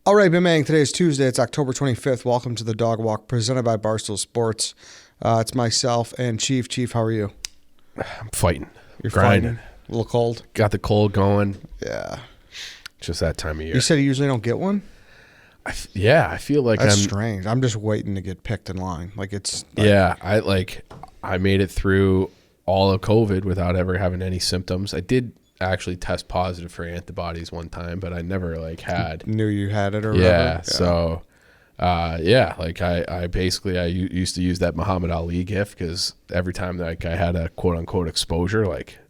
All right, Big Man, today is Tuesday. It's October 25th. Welcome to the Dog Walk presented by Barstool Sports. It's myself and Chief. Chief, how are you? I'm fighting. You're grinding. fighting? A little cold? Got the cold going. Yeah. Just that time of year. You said you usually don't get one? I feel like That's strange. I'm just waiting to get picked in line. I made it through all of COVID without ever having any symptoms. I did actually test positive for antibodies one time, but I never had Knew you had it or yeah, whatever? so I used to use that Muhammad Ali gift because every time I had a quote unquote exposure,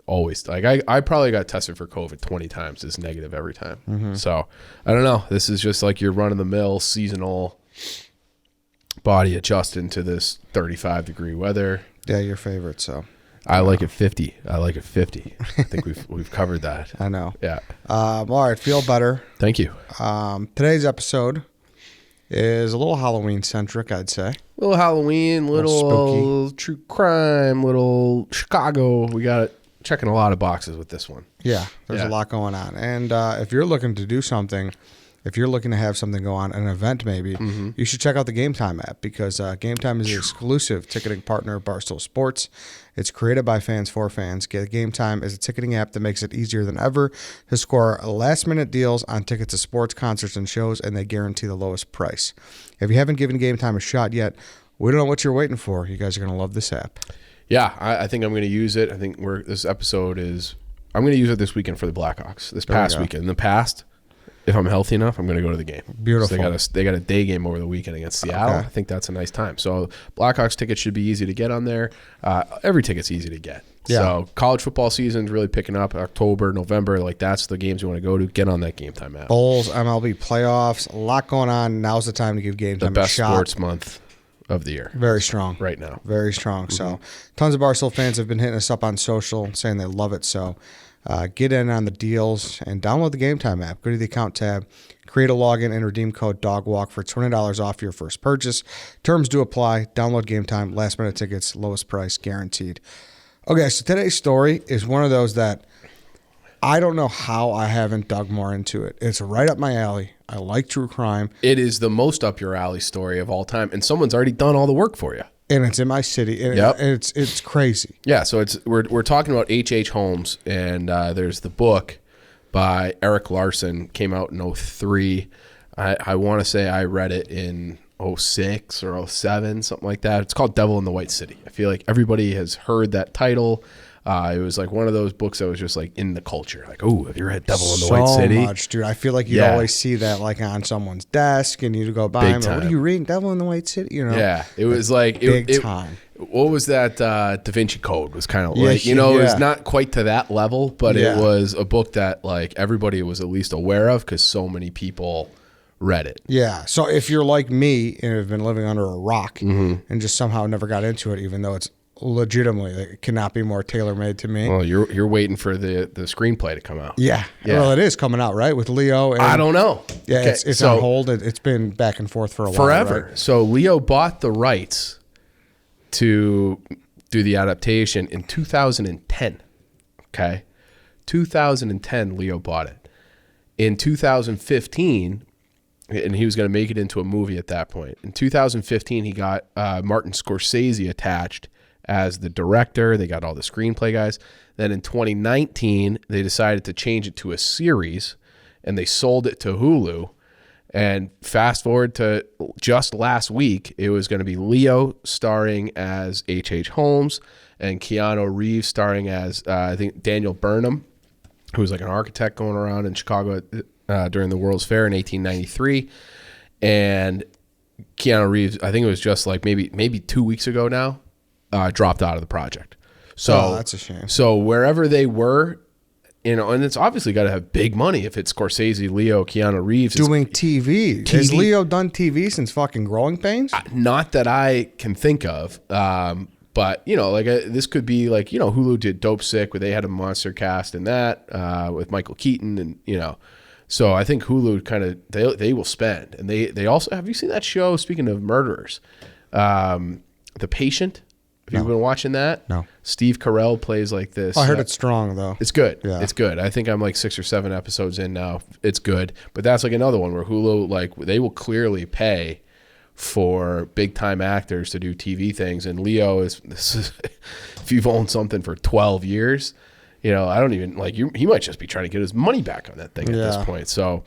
always I probably got tested for COVID 20 times. It's negative every time. Mm-hmm. So I don't know. This is just your run of the mill seasonal body adjusting to this 35-degree weather. Yeah, your favorite, so. I like it 50. I think we've covered that. I know. Yeah. All right, feel better. Thank you. Today's episode is a little Halloween-centric, I'd say. A little Halloween, little true crime, little Chicago. We got it checking a lot of boxes with this one. Yeah, there's a lot going on. And if you're looking to do something, if you're looking to have something go on, an event maybe, you should check out the Game Time app because Game Time is the exclusive ticketing partner of Barstool Sports. It's created by fans for fans. Game Time is a ticketing app that makes it easier than ever to score last-minute deals on tickets to sports, concerts, and shows, and they guarantee the lowest price. If you haven't given Game Time a shot yet, we don't know what you're waiting for. You guys are going to love this app. Yeah, I think I'm going to use it. I think I'm going to use it this weekend for the Blackhawks. This past weekend. In the past, if I'm healthy enough, I'm going to go to the game. Beautiful. So they got a day game over the weekend against Seattle. Okay. I think that's a nice time. So Blackhawks tickets should be easy to get on there. Every ticket's easy to get. Yeah. So college football season's really picking up. October, November, that's the games you want to go to. Get on that Game Time app. Bowls, MLB playoffs, a lot going on. Now's the time to give Game Time The a best shot. sports month of the year. Very strong. Right now. Very strong. So tons of Barstool fans have been hitting us up on social saying they love it. So get in on the deals and download the Game Time app. Go to the account tab, create a login, and redeem code DOGWALK for $20 off your first purchase. Terms do apply. Download Game Time. Last minute tickets. Lowest price guaranteed. Okay, so today's story is one of those that I don't know how I haven't dug more into it. It's right up my alley. I like true crime. It is the most up your alley story of all time, and someone's already done all the work for you. And it's in my city. And it's crazy. Yeah, so we're talking about H.H. Holmes, and there's the book by Eric Larson, came out in 2003. I want to say I read it in 2006 or 2007, something like that. It's called Devil in the White City. I feel like everybody has heard that title. It was one of those books that was just in the culture. Oh, have you read Devil in the White City? So much, dude. I feel like you always see that on someone's desk, and you go by Big and time. what are you reading? Devil in the White City? Yeah, it was big time. What was that? Da Vinci Code was kind of it was not quite to that level, but it was a book that everybody was at least aware of because so many people read it. Yeah. So if you're like me and have been living under a rock and just somehow never got into it, even though it's legitimately it cannot be more tailor-made to me. Well, you're waiting for the screenplay to come out. Yeah. Well, it is coming out, right, with Leo. And, I don't know. Yeah, okay. It's on hold. It's been back and forth for a while. Forever. Right? So Leo bought the rights to do the adaptation in 2010. Okay, 2010, Leo bought it. In 2015, and he was going to make it into a movie at that point. In 2015, he got Martin Scorsese attached as the director. They got all the screenplay guys. Then in 2019, they decided to change it to a series, and they sold it to Hulu. And fast forward to just last week, it was going to be Leo starring as H.H. Holmes and Keanu Reeves starring as, I think, Daniel Burnham, who was an architect going around in Chicago during the World's Fair in 1893. And Keanu Reeves, I think it was just maybe 2 weeks ago now, dropped out of the project. So that's a shame. So wherever they were, and it's obviously got to have big money if it's Scorsese, Leo, Keanu Reeves. Doing TV. Has Leo done TV since fucking Growing Pains? Not that I can think of. But, this could be Hulu did Dope Sick, where they had a monster cast in that with Michael Keaton. And, so I think Hulu kind of, they will spend. And they also, have you seen that show, speaking of murderers, The Patient? Have you been watching that? No. Steve Carell plays like this. I heard it's strong though. It's good. Yeah. It's good. I think I'm like 6 or 7 episodes in now. It's good. But that's like another one where Hulu, like, they will clearly pay for big time actors to do TV things. And Leo this is if you've owned something for 12 years, you know, I don't even like he might just be trying to get his money back on that thing at this point. So,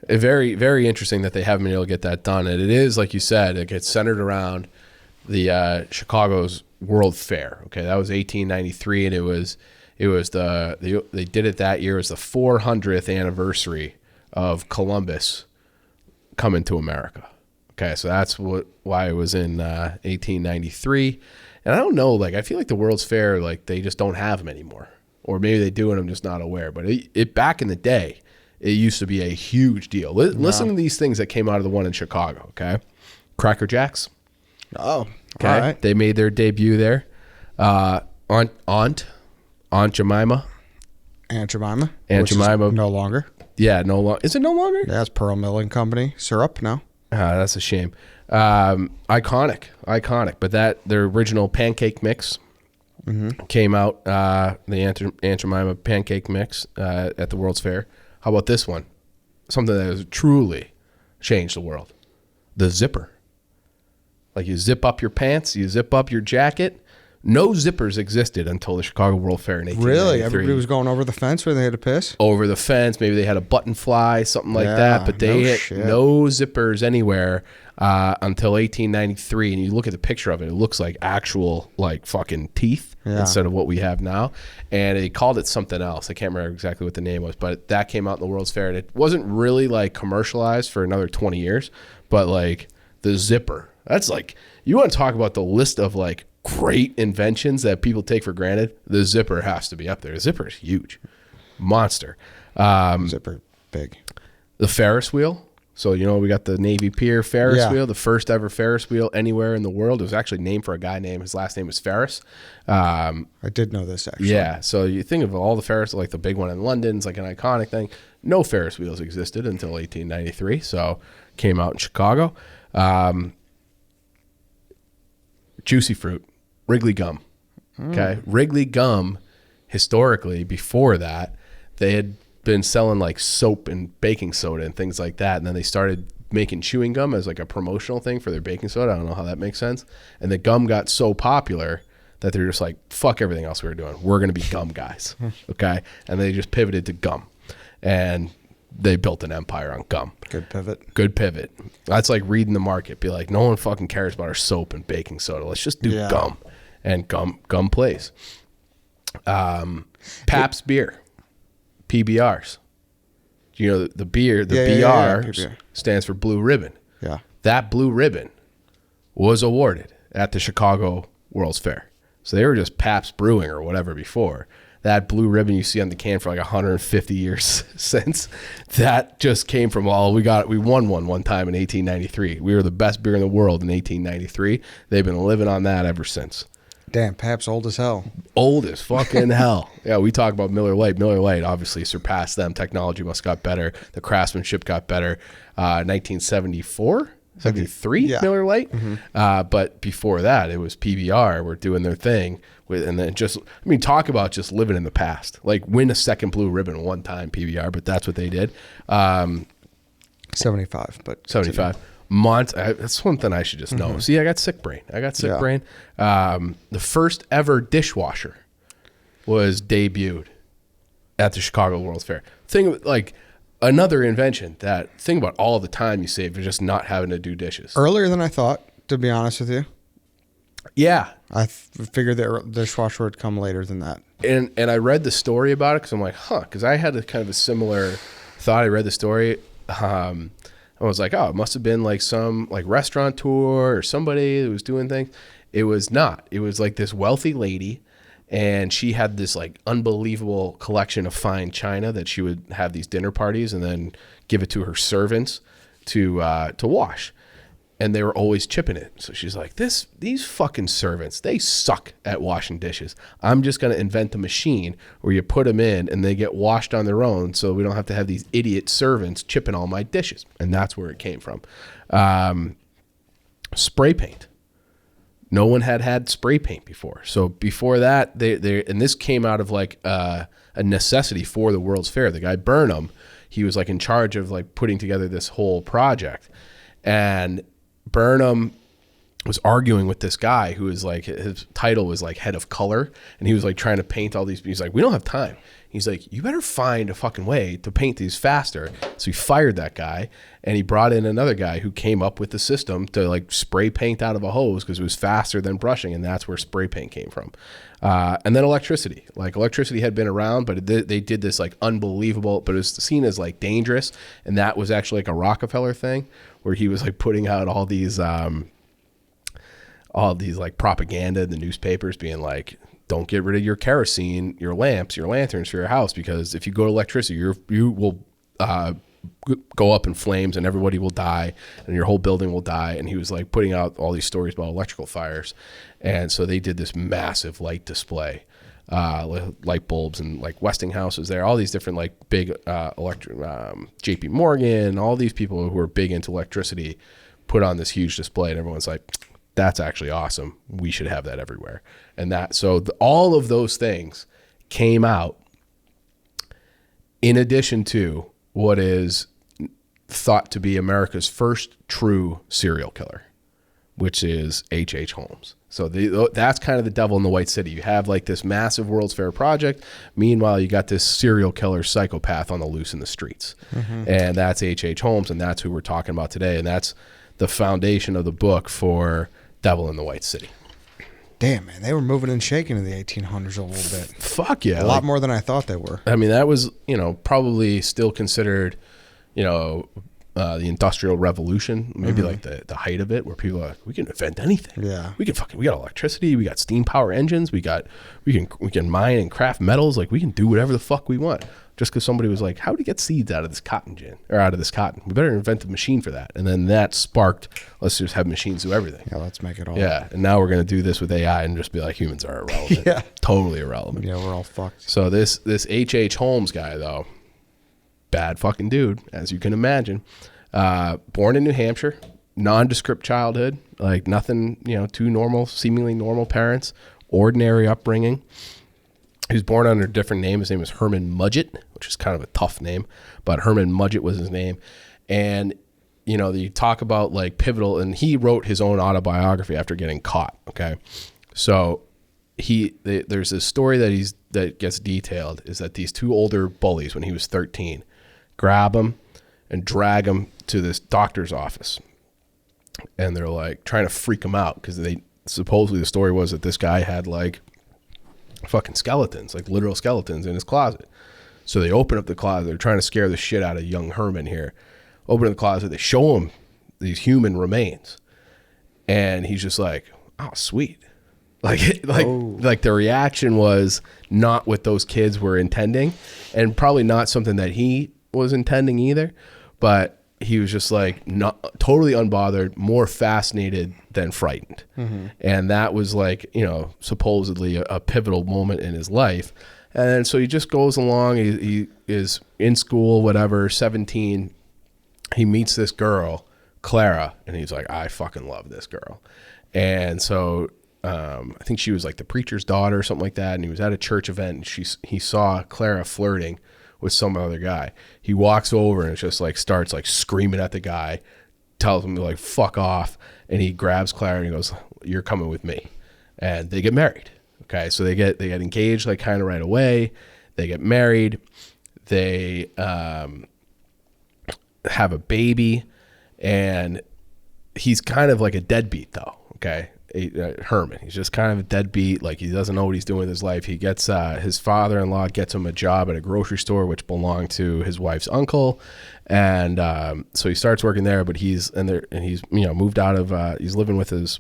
very, very interesting that they haven't been able to get that done. And it is, like you said, it gets centered around the Chicago's World Fair. Okay, that was 1893, and it was they did it that year. It was the 400th anniversary of Columbus coming to America. Okay, so that's why it was in 1893. And I don't know, like, I feel like the World's Fair, like, they just don't have them anymore, or maybe they do and I'm just not aware. But it back in the day, it used to be a huge deal. Listen to these things that came out of the one in Chicago. Okay, Cracker Jacks. Oh, okay. All right. They made their debut there. Aunt Jemima. Aunt Jemima. Aunt Jemima. No longer. Yeah, no longer. Is it no longer? Yeah, it's Pearl Milling Company. Syrup now. That's a shame. Iconic. But their original pancake mix came out. The Aunt Jemima pancake mix at the World's Fair. How about this one? Something that has truly changed the world. The zipper. Like, you zip up your pants, you zip up your jacket. No zippers existed until the Chicago World Fair in 1893. Really? Everybody was going over the fence when they had to piss? Over the fence. Maybe they had a button fly, something like that. But they had no zippers anywhere until 1893. And you look at the picture of it, it looks like actual, like, fucking teeth instead of what we have now. And they called it something else. I can't remember exactly what the name was, but that came out in the World's Fair. And it wasn't really, like, commercialized for another 20 years. But, like, the zipper. That's like, you want to talk about the list of, like, great inventions that people take for granted. The zipper has to be up there. The zipper is huge. Monster. Zipper big. The Ferris wheel. So, you know, we got the Navy Pier Ferris wheel, the first ever Ferris wheel anywhere in the world. It was actually named for a guy named, his last name was Ferris. I did know this, actually. Yeah. So you think of all the Ferris, like the big one in London, it's like an iconic thing. No Ferris wheels existed until 1893. So came out in Chicago. Juicy fruit, Wrigley gum. Okay. Wrigley gum, historically, before that, they had been selling like soap and baking soda and things like that. And then they started making chewing gum as like a promotional thing for their baking soda. I don't know how that makes sense. And the gum got so popular that they're just like, fuck everything else we were doing. We're going to be gum guys. Okay. And they just pivoted to gum. And they built an empire on gum. Good pivot. That's like reading the market. Be like, no one fucking cares about our soap and baking soda. Let's just do gum. And gum plays. Pabst beer. PBRs. You know, the beer, the BR stands for Blue Ribbon. Yeah. That Blue Ribbon was awarded at the Chicago World's Fair. So they were just Pabst Brewing or whatever before. That blue ribbon you see on the can for like 150 years since, that just came from we won one time in 1893. We were the best beer in the world in 1893. They've been living on that ever since. Damn, Pabst old as hell. Old as fucking hell. Yeah, we talk about Miller Lite. Miller Lite obviously surpassed them. Technology must got better. The craftsmanship got better. 1974? 73 Miller Lite. But before that, it was PBR. We're doing their thing. And then talk about just living in the past. Like, win a second blue ribbon one time, PBR, but that's what they did. 75, but 75. That's one thing I should just know. See, I got sick brain. The first ever dishwasher was debuted at the Chicago World's Fair. Another invention think about all the time you save for just not having to do dishes. Earlier than I thought, to be honest with you. Yeah. I figured the dishwasher would come later than that. And I read the story about it because I'm like, because I had a kind of a similar thought. I read the story. I was like, it must have been like some like restaurateur or somebody who was doing things. It was not. It was like this wealthy lady, and she had this like unbelievable collection of fine china that she would have these dinner parties and then give it to her servants to wash. And they were always chipping it. So she's like, these fucking servants, they suck at washing dishes. I'm just going to invent a machine where you put them in and they get washed on their own so we don't have to have these idiot servants chipping all my dishes. And that's where it came from. Spray paint. No one had spray paint before. So before that, and this came out of like a necessity for the World's Fair. The guy Burnham, he was like in charge of like putting together this whole project, and Burnham was arguing with this guy who was like, his title was like head of color, and he was like trying to paint all these. He's like, we don't have time. He's like, you better find a fucking way to paint these faster. So he fired that guy, and he brought in another guy who came up with the system to like spray paint out of a hose because it was faster than brushing, and that's where spray paint came from. And then electricity. Like electricity had been around, but they did this like unbelievable, but it was seen as like dangerous, and that was actually like a Rockefeller thing where he was like putting out all these like propaganda in the newspapers being like, don't get rid of your kerosene, your lamps, your lanterns for your house, because if you go to electricity, you will go up in flames and everybody will die and your whole building will die. And he was like putting out all these stories about electrical fires. And so they did this massive light display, light bulbs, and like Westinghouse was there, all these different like big JP Morgan, all these people who are big into electricity put on this huge display, and everyone's like, that's actually awesome. We should have that everywhere. And all of those things came out in addition to what is thought to be America's first true serial killer, which is H.H. Holmes. So that's kind of the devil in the White City. You have like this massive World's Fair project. Meanwhile, you got this serial killer psychopath on the loose in the streets. Mm-hmm. And that's H.H. Holmes, and that's who we're talking about today. And that's the foundation of the book for Devil in the White City. Damn, man, they were moving and shaking in the 1800s a little bit. Fuck yeah. A lot more than I thought they were. I mean, that was, probably still considered, the Industrial Revolution, maybe like the height of it, where people are like, we can invent anything. Yeah. We got electricity, we got steam power engines, we can mine and craft metals, like we can do whatever the fuck we want. Just because somebody was like, how do we get seeds out of this cotton gin, or out of this cotton? We better invent a machine for that. And then that sparked, let's just have machines do everything. Yeah, let's make it all. Yeah, and now we're going to do this with AI and just be like, humans are irrelevant. Yeah. Totally irrelevant. Yeah, we're all fucked. So this H.H. Holmes guy, though, bad fucking dude, as you can imagine. Born in New Hampshire, nondescript childhood, like nothing, too normal, seemingly normal parents, ordinary upbringing. He was born under a different name. His name was Herman Mudgett, which is kind of a tough name, but Herman Mudgett was his name. And, you talk about like pivotal, and he wrote his own autobiography after getting caught. Okay. So there's this story that gets detailed, is that these two older bullies, when he was 13, grab him and drag him to this doctor's office. And they're like trying to freak him out, because supposedly the story was that this guy had like fucking skeletons, like literal skeletons in his closet. So they open up the closet. They're trying to scare the shit out of young Herman here. Open up the closet. They show him these human remains. And he's just like, oh, sweet. Like the reaction was not what those kids were intending, and probably not something that he was intending either. But he was just like not totally unbothered, more fascinated than frightened. Mm-hmm. And that was like, supposedly a pivotal moment in his life. And so he just goes along. He is in school, whatever, 17. He meets this girl, Clara, and he's like, I fucking love this girl. And so I think she was like the preacher's daughter or something like that. And he was at a church event, and he saw Clara flirting with some other guy. He walks over and just like starts like screaming at the guy, tells him to like fuck off, and he grabs Clara and he goes, you're coming with me. And they get married. Okay, so they get engaged like kind of right away. They get married. They have a baby, and he's kind of like a deadbeat though. Okay, Herman, he's just kind of a deadbeat. Like, he doesn't know what he's doing with his life. He gets his father-in-law gets him a job at a grocery store which belonged to his wife's uncle, and so he starts working there. But he's moved out of he's living with his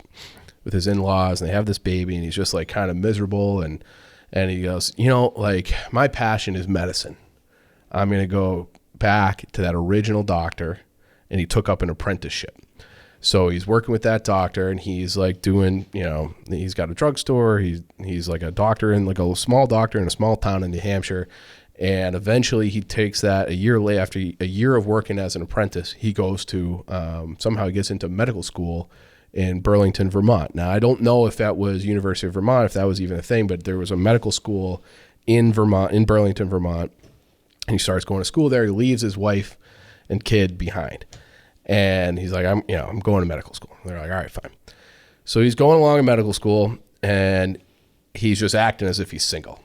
in-laws, and they have this baby, and he's just like kind of miserable. And he goes, like, my passion is medicine. I'm gonna go back to that original doctor, and he took up an apprenticeship. So he's working with that doctor, and he's like doing, he's got a drugstore. He's like a doctor in like a small doctor in a small town in New Hampshire. And eventually he takes that a year later, after a year of working as an apprentice, he goes to, somehow he gets into medical school in Burlington, Vermont. Now, I don't know if that was University of Vermont, if that was even a thing, but there was a medical school in Vermont, in Burlington, Vermont, and he starts going to school there. He leaves his wife and kid behind, and he's like, I'm going to medical school. And they're like, all right, fine. So he's going along in medical school, and he's just acting as if he's single,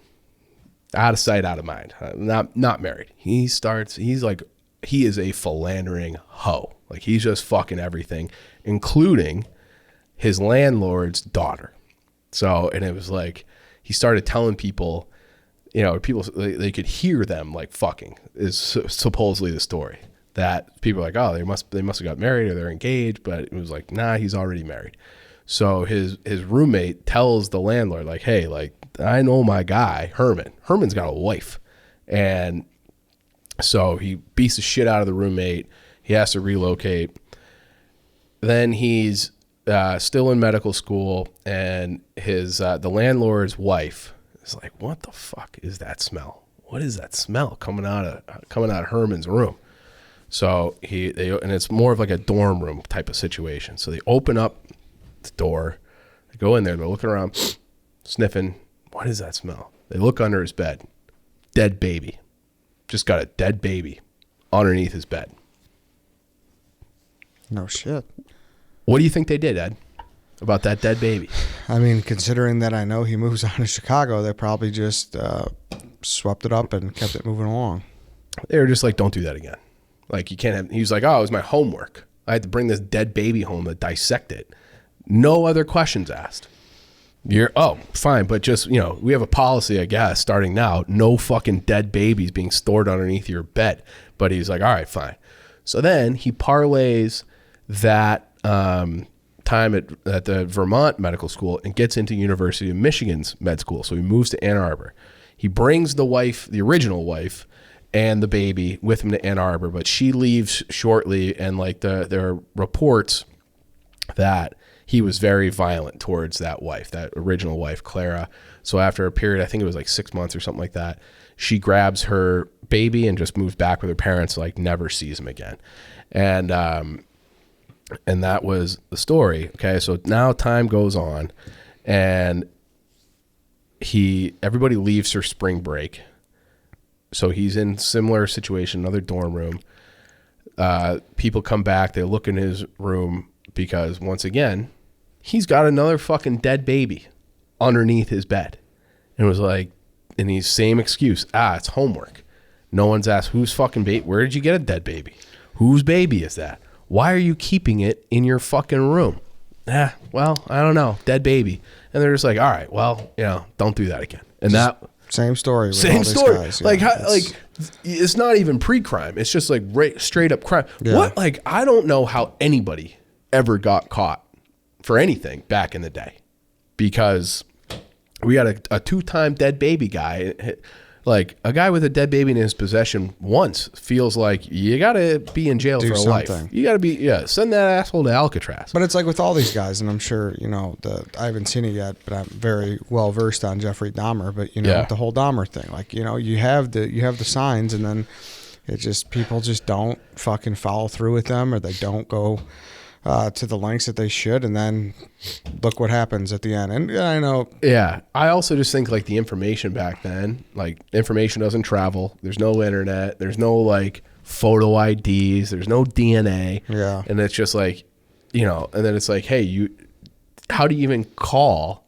out of sight, out of mind, not married. He is a philandering hoe. Like, he's just fucking everything, including his landlord's daughter. So, and it was like, he started telling people, people, they could hear them like fucking, is supposedly the story. That people are like, oh, they must have got married or they're engaged, but it was like, nah, he's already married. So his roommate tells the landlord, like, hey, like, I know my guy, Herman. Herman's got a wife. And so he beats the shit out of the roommate. He has to relocate. Then he's still in medical school, and the landlord's wife is like, what the fuck is that smell? What is that smell coming out of Herman's room? So and it's more of like a dorm room type of situation. So they open up the door, they go in there, they're looking around, sniffing. What is that smell? They look under his bed. Dead baby. Just got a dead baby underneath his bed. No shit. What do you think they did, Ed, about that dead baby? I mean, considering that I know he moves on to Chicago, they probably just swept it up and kept it moving along. They were just like, don't do that again. Like, you can't have, he was like, oh, it was my homework. I had to bring this dead baby home to dissect it. No other questions asked. Fine, but just, we have a policy, I guess, starting now, no fucking dead babies being stored underneath your bed. But he's like, all right, fine. So then he parlays that time at the Vermont Medical School and gets into University of Michigan's med school. So he moves to Ann Arbor. He brings the wife, the original wife, and the baby with him to Ann Arbor, but she leaves shortly, and like there are reports that he was very violent towards that wife, that original wife, Clara. So after a period, I think it was like 6 months or something like that, she grabs her baby and just moves back with her parents, like never sees him again. And that was the story. Okay, so now time goes on, and everybody leaves for spring break. So he's in similar situation, another dorm room. People come back, they look in his room because, once again, he's got another fucking dead baby underneath his bed. And it was like, and he's same excuse. It's homework. No one's asked, whose fucking baby? Where did you get a dead baby? Whose baby is that? Why are you keeping it in your fucking room? Well, I don't know. Dead baby. And they're just like, all right, well, don't do that again. And that... Same story. With Same all these story. guys, yeah. Like it's not even pre-crime. It's just like straight up crime. Yeah. What? Like, I don't know how anybody ever got caught for anything back in the day, because we got a 2-time dead baby guy. Like, a guy with a dead baby in his possession once feels like you got to be in jail for a life. You got to send that asshole to Alcatraz. But it's like with all these guys, and I'm sure, I haven't seen it yet, but I'm very well versed on Jeffrey Dahmer, but the whole Dahmer thing, like, you have the signs, and then it just, people just don't fucking follow through with them, or they don't go to the lengths that they should, and then look what happens at the end. And I know. Yeah. I also just think, like, the information back then, like, information doesn't travel. There's no internet. There's no, like, photo IDs. There's no DNA. Yeah. And it's just like, and then it's like, hey, how do you even call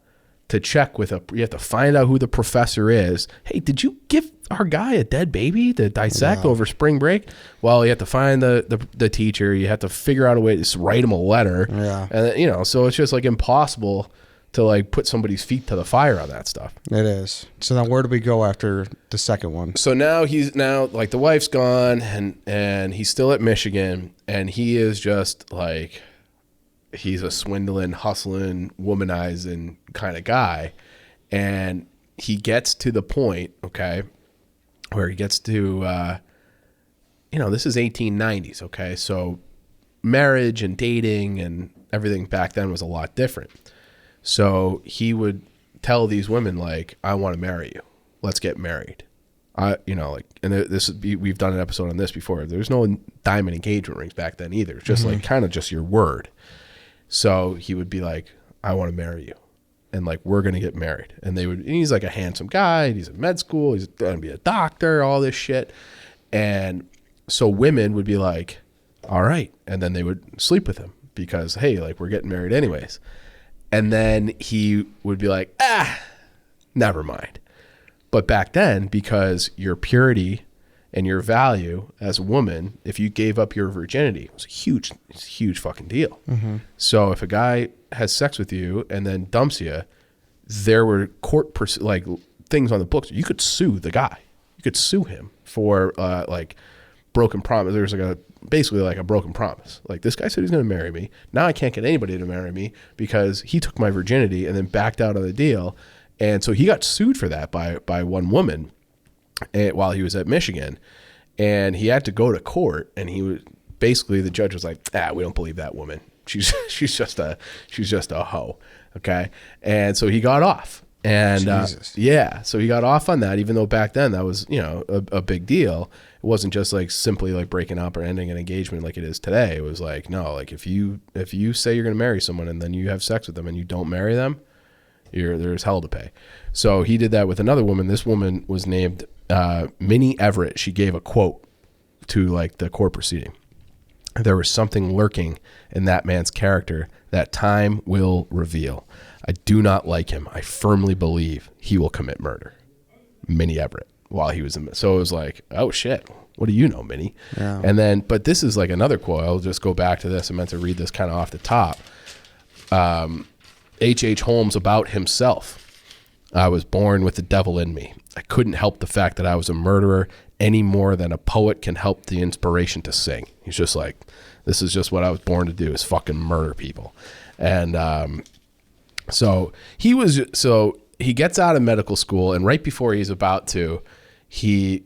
to check with you have to find out who the professor is. Hey, did you give our guy a dead baby to dissect over spring break? Well, you have to find the teacher. You have to figure out a way to write him a letter. Yeah. And so it's just like impossible to like put somebody's feet to the fire on that stuff. It is. So then where do we go after the second one? So now he's like, the wife's gone, and he's still at Michigan, and he is just like, he's a swindling, hustling, womanizing kind of guy. And he gets to the point, okay, where he gets to, this is 1890s, okay? So marriage and dating and everything back then was a lot different. So he would tell these women, like, I want to marry you. Let's get married. We've done an episode on this before. There's no diamond engagement rings back then either. It's just like kind of just your word. So he would be like, I want to marry you. And like, we're going to get married. And he's like a handsome guy. He's in med school. He's going to be a doctor, all this shit. And so women would be like, all right. And then they would sleep with him because, hey, like, we're getting married anyways. And then he would be like, never mind. But back then, because your purity and your value as a woman, if you gave up your virginity, it was a huge fucking deal. Mm-hmm. So if a guy has sex with you and then dumps you, there were like things on the books. You could sue the guy. You could sue him for like broken promise. There's like basically like a broken promise. Like, this guy said he's going to marry me. Now I can't get anybody to marry me because he took my virginity and then backed out of the deal. And so he got sued for that by one woman while he was at Michigan, and he had to go to court. And the judge was like, we don't believe that woman. She's just a hoe. Okay. And so he got off. And so he got off on that, even though back then that was, a big deal. It wasn't just like simply like breaking up or ending an engagement like it is today. It was like, no, like if you say you're going to marry someone and then you have sex with them and you don't marry them, there's hell to pay. So he did that with another woman. This woman was named Minnie Everett. She gave a quote to like the court proceeding. There was something lurking in that man's character that time will reveal. I do not like him. I firmly believe he will commit murder. Minnie Everett, while he was in. So it was like, oh shit, what do you know, Minnie? Yeah. And then, but this is like another quote. I'll just go back to this. I meant to read this kind of off the top. H.H. Holmes about himself. I was born with the devil in me. I couldn't help the fact that I was a murderer any more than a poet can help the inspiration to sing. He's just like, this is just what I was born to do, is fucking murder people. And so he gets out of medical school, and right before he's about to, he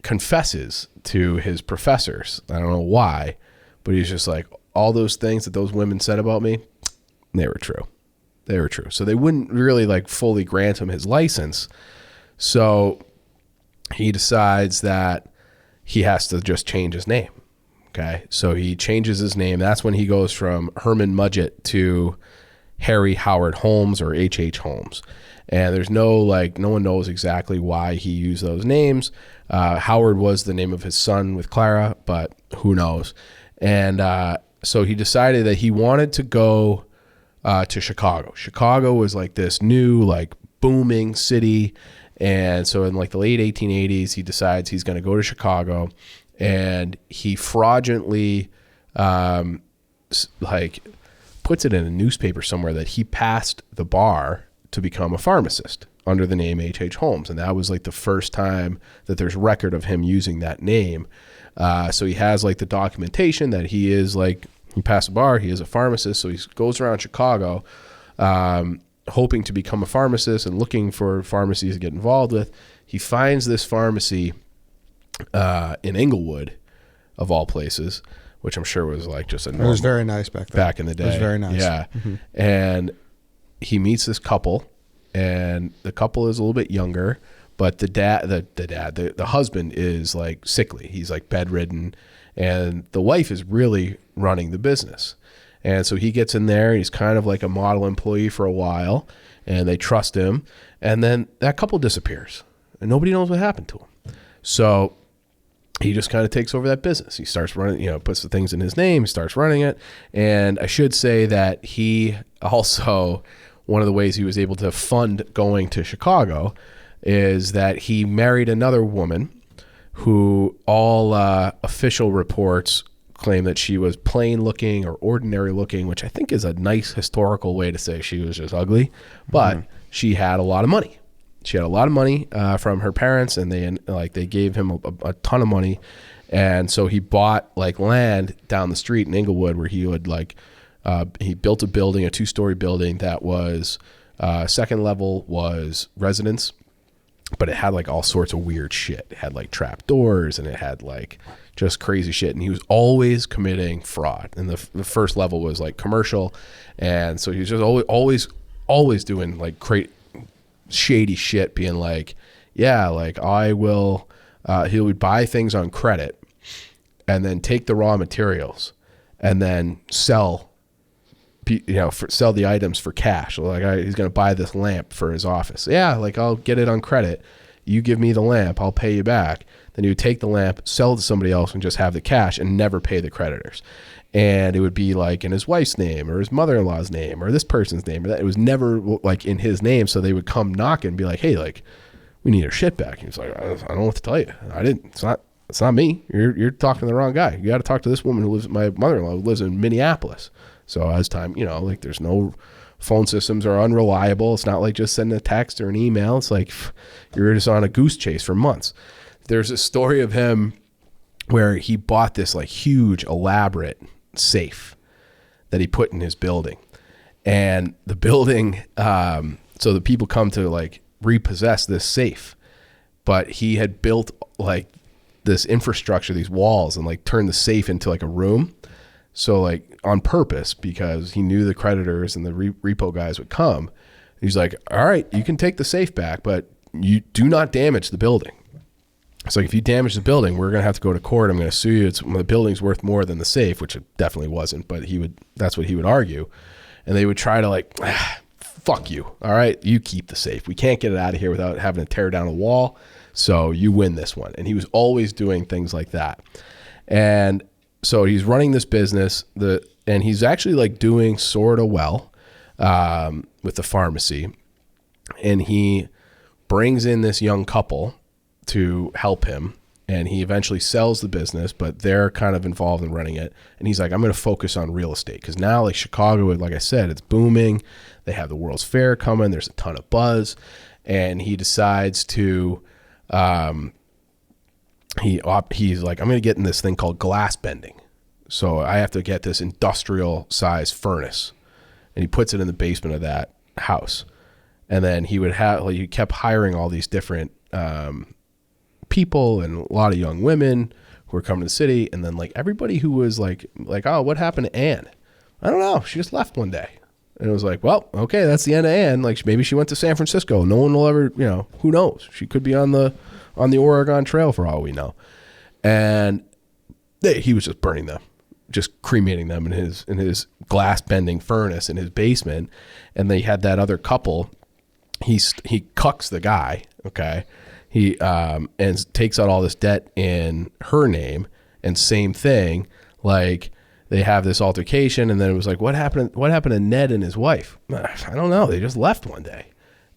confesses to his professors. I don't know why, but he's just like, all those things that those women said about me, they were true. They were true. So they wouldn't really like fully grant him his license. So he decides that he has to just change his name. Okay. So he changes his name. That's when he goes from Herman Mudgett to Harry Howard Holmes, or H.H. Holmes. And there's no one knows exactly why he used those names. Howard was the name of his son with Clara, but who knows? And so he decided that he wanted to go to Chicago. Chicago was like this new, like, booming city. And so in like the late 1880s, he decides he's going to go to Chicago, and he fraudulently puts it in a newspaper somewhere that he passed the bar to become a pharmacist under the name H.H. Holmes. And that was like the first time that there's record of him using that name. So he has like the documentation that he is like, he passed the bar, he is a pharmacist. So he goes around Chicago, hoping to become a pharmacist and looking for pharmacies to get involved with. He finds this pharmacy in Inglewood, of all places, which I'm sure was like just a normal. It was very nice back then. Back in the day. It was very nice. Yeah. Mm-hmm. And he meets this couple, and the couple is a little bit younger, but the husband is like sickly. He's like bedridden, and the wife is really running the business. And so he gets in there, and he's kind of like a model employee for a while, and they trust him. And then that couple disappears, and nobody knows what happened to him. So he just kind of takes over that business. He starts running, puts the things in his name, starts running it. And I should say that he also, one of the ways he was able to fund going to Chicago is that he married another woman who all official reports claim that she was plain looking or ordinary looking, which I think is a nice historical way to say she was just ugly, but she had a lot of money. She had a lot of money from her parents, and they gave him a ton of money. And so he bought like land down the street in Inglewood where he would he built a building, a 2-story building that was second level was residence, but it had like all sorts of weird shit. It had like trap doors, and it had like just crazy shit. And he was always committing fraud. And the first level was like commercial. And so he was just always doing like shady shit, being like, yeah, like I will, he would buy things on credit and then take the raw materials and then sell sell the items for cash. Like he's going to buy this lamp for his office. Yeah, like I'll get it on credit. You give me the lamp, I'll pay you back. Then he would take the lamp, sell it to somebody else, and just have the cash and never pay the creditors. And it would be like in his wife's name or his mother-in-law's name or this person's name or that. It was never like in his name. So they would come knocking and be like, hey, like we need our shit back. And he's like, I don't know what to tell you. It's not me. You're talking to the wrong guy. You got to talk to this woman my mother-in-law who lives in Minneapolis. So as time, like there's no phone systems are unreliable. It's not like just sending a text or an email. It's like you're just on a goose chase for months. There's a story of him where he bought this like huge, elaborate safe that he put in his building. And the building, so the people come to like repossess this safe. But he had built like this infrastructure, these walls, and like turned the safe into like a room. So like on purpose, because he knew the creditors and the repo guys would come. He's like, all right, you can take the safe back, but you do not damage the building. It's like, if you damage the building, we're going to have to go to court. I'm going to sue you. The building's worth more than the safe, which it definitely wasn't, but that's what he would argue. And they would try to like, fuck you. All right, you keep the safe. We can't get it out of here without having to tear down a wall. So you win this one. And he was always doing things like that. And so he's running this business, and he's actually like doing sort of well with the pharmacy. And he brings in this young couple to help him, and he eventually sells the business, but they're kind of involved in running it. And he's like, I'm going to focus on real estate, because now like Chicago, like I said, it's booming. They have the World's Fair coming. There's a ton of buzz. And he decides to, he's like, I'm going to get in this thing called glass bending. So I have to get this industrial size furnace. And he puts it in the basement of that house. And then he kept hiring all these different people and a lot of young women who were coming to the city. And then like everybody who was like, oh, what happened to Anne? I don't know. She just left one day. And it was like, well, okay, that's the end of Anne. Like maybe she went to San Francisco. No one will ever, who knows? She could be on the Oregon Trail for all we know. And he was just burning them, just cremating them in his glass bending furnace in his basement. And they had that other couple. He cucks the guy. Okay. He and takes out all this debt in her name, and same thing. Like they have this altercation, and then it was like, what happened to Ned and his wife? I don't know. They just left one day,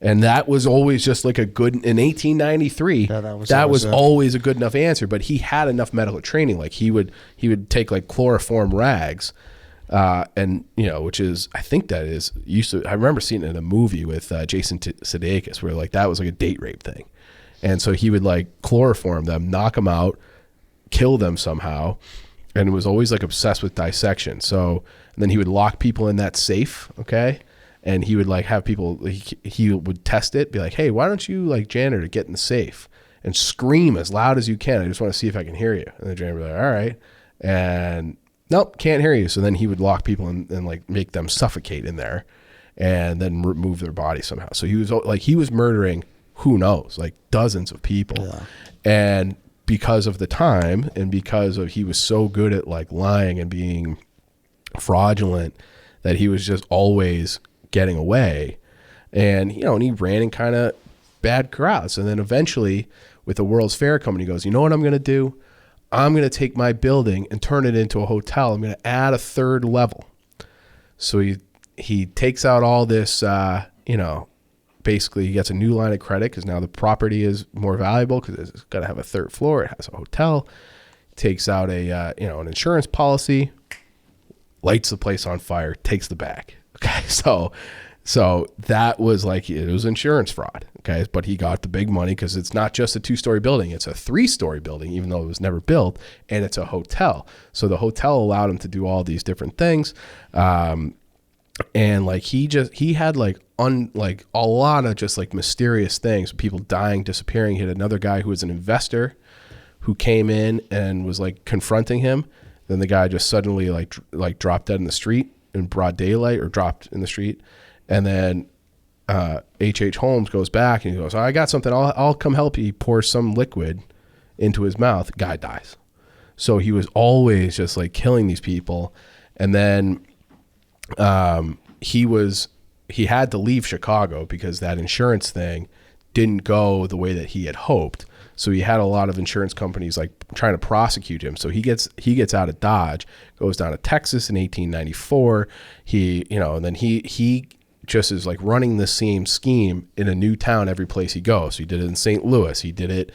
and that was always just like a good in 1893. Yeah, that was always a good enough answer. But he had enough medical training. Like he would take like chloroform rags. And which is, I think that is used to, I remember seeing it in a movie with Jason Sudeikis where like that was like a date rape thing. And so he would like chloroform them, knock them out, kill them somehow. And was always like obsessed with dissection. So, and then he would lock people in that safe. Okay. And he would like have people, he would test it, be like, hey, why don't you like janitor get in the safe and scream as loud as you can. I just want to see if I can hear you. And the janitor would be like, all right. And nope, can't hear you. So then he would lock people and like make them suffocate in there and then remove their body somehow. So he was murdering, who knows, like dozens of people. Yeah. And because of the time and because of he was so good at like lying and being fraudulent that he was just always getting away. And, and he ran in kind of bad crowds. And then eventually with the World's Fair coming, he goes, you know what I'm going to do? I'm going to take my building and turn it into a hotel. I'm going to add a third level. So he takes out all this, basically he gets a new line of credit because now the property is more valuable because it's got to have a third floor. It has a hotel. Takes out an insurance policy, lights the place on fire, takes the bag. Okay, so that was like, it was insurance fraud. Okay, but he got the big money because it's not just a 2-story building. It's a 3-story building, even though it was never built, and it's a hotel. So the hotel allowed him to do all these different things. And like he had like a lot of just like mysterious things, people dying, disappearing. He had another guy who was an investor who came in and was like confronting him. Then the guy just suddenly like dropped dead in the street in broad daylight, or dropped in the street. And then H.H. Holmes goes back and he goes, I got something. I'll come help you. He pours some liquid into his mouth. Guy dies. So he was always just like killing these people. And then he had to leave Chicago because that insurance thing didn't go the way that he had hoped. So he had a lot of insurance companies like trying to prosecute him. So he gets out of Dodge, goes down to Texas in 1894. And then he just is like running the same scheme in a new town every place he goes. So he did it in St. Louis. He did it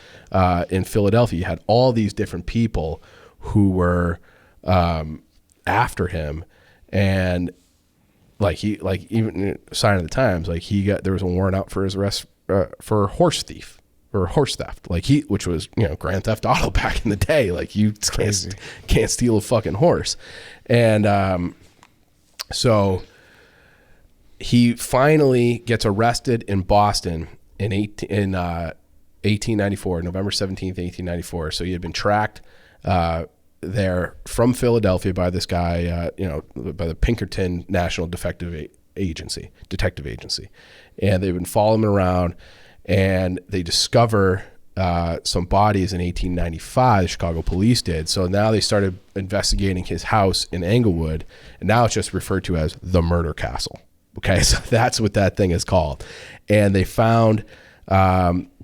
in Philadelphia. He had all these different people who were after him, and even Sign of the Times, there was a warrant out for his arrest for horse thief or horse theft, which was Grand Theft Auto back in the day. Like you can't steal a fucking horse, and so he finally gets arrested in Boston in 1894, November 17th, 1894. So he had been tracked there from Philadelphia by this guy, by the Pinkerton National Detective Agency. And they've been following him around, and they discover some bodies in 1895, the Chicago police did. So now they started investigating his house in Englewood, and now it's just referred to as the Murder Castle. Okay, so that's what that thing is called. And they found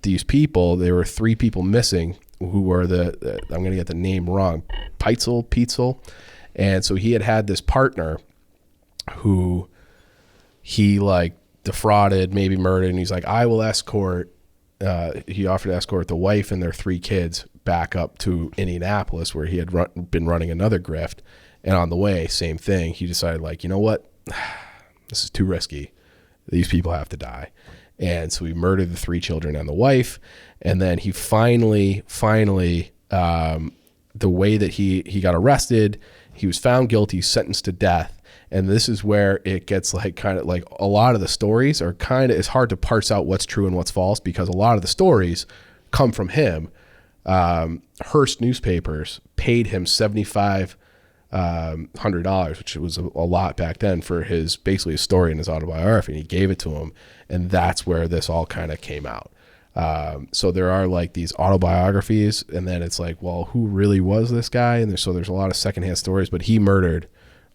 these people. There were 3 people missing who were I'm going to get the name wrong, Peitzel. And so he had this partner who he defrauded, maybe murdered, and he's like, I will escort, he offered to escort the wife and their 3 kids back up to Indianapolis, where he had been running another grift. And on the way, same thing. He decided, you know what? This is too risky. These people have to die. And so he murdered the 3 children and the wife. And then he finally, the way that he got arrested, he was found guilty, sentenced to death. And this is where it gets kind of a lot of the stories are it's hard to parse out what's true and what's false, because a lot of the stories come from him. Hearst newspapers paid him $7,500, which was a lot back then, for basically his story and his autobiography, and he gave it to him, and that's where this all kind of came out. So there are these autobiographies, and then it's well, who really was this guy? And there's a lot of secondhand stories, but he murdered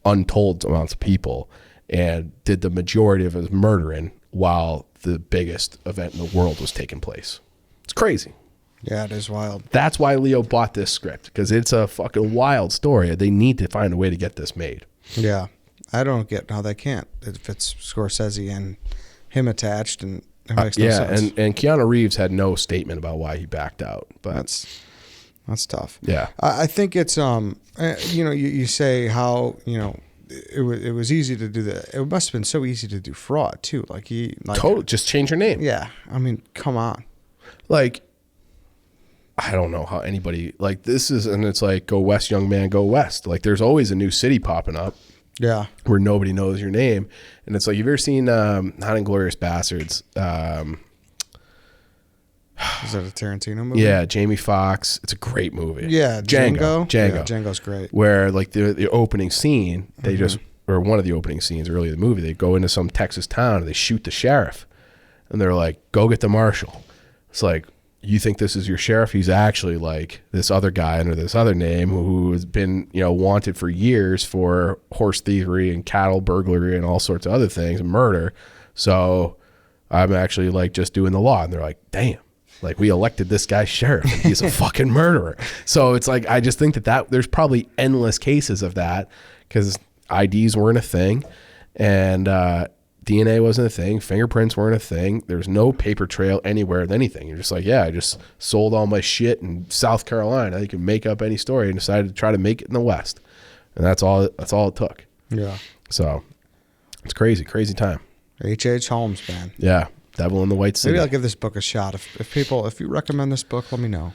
untold amounts of people and did the majority of his murdering while the biggest event in the world was taking place. It's crazy. Yeah, it is wild. That's why Leo bought this script, because it's a fucking wild story. They need to find a way to get this made. Yeah. I don't get how they can't. If it's Scorsese and him attached, and it makes no sense. And Keanu Reeves had no statement about why he backed out. But that's tough. Yeah. I think it's you say how it was easy to do that. It must have been so easy to do fraud too. Totally, just change your name. Yeah. I mean, come on. I don't know how anybody this is, and it's go west, young man, go west. There's always a new city popping up. Yeah. Where nobody knows your name. And it's have you ever seen Not Inglourious Bastards? Is that a Tarantino movie? Yeah, Jamie Foxx. It's a great movie. Yeah, Django. Yeah, Django's great. Where the opening scene, they or one of the opening scenes early in the movie, they go into some Texas town and they shoot the sheriff. And they're like, go get the marshal. It's you think this is your sheriff? He's actually this other guy under this other name who has been, wanted for years for horse thievery and cattle burglary and all sorts of other things and murder. So I'm actually just doing the law. And they're like, damn, we elected this guy sheriff and he's a fucking murderer. So it's I just think that there's probably endless cases of that, because IDs weren't a thing, and DNA wasn't a thing. Fingerprints weren't a thing. There's no paper trail anywhere of anything. You're just I just sold all my shit in South Carolina. You can make up any story, and decided to try to make it in the West. And that's all it took. Yeah. So it's crazy time. H.H. Holmes, man. Yeah. Devil in the White City. Maybe I'll give this book a shot. If you recommend this book, let me know.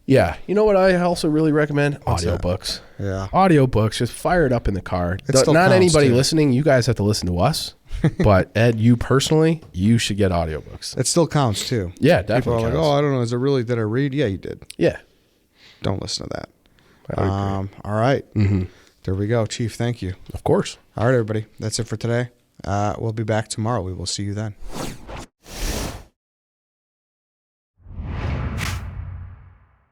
Yeah. You know what I also really recommend? Audiobooks. Yeah. Audiobooks. Just fire it up in the car. Not anybody listening. You guys have to listen to us. But Ed, you personally, you should get audiobooks. It still counts too. Yeah, definitely. People are counts. I don't know. Did I read? Yeah, you did. Yeah. Don't listen to that. All right. Mm-hmm. There we go. Chief, thank you. Of course. All right, everybody. That's it for today. We'll be back tomorrow. We will see you then.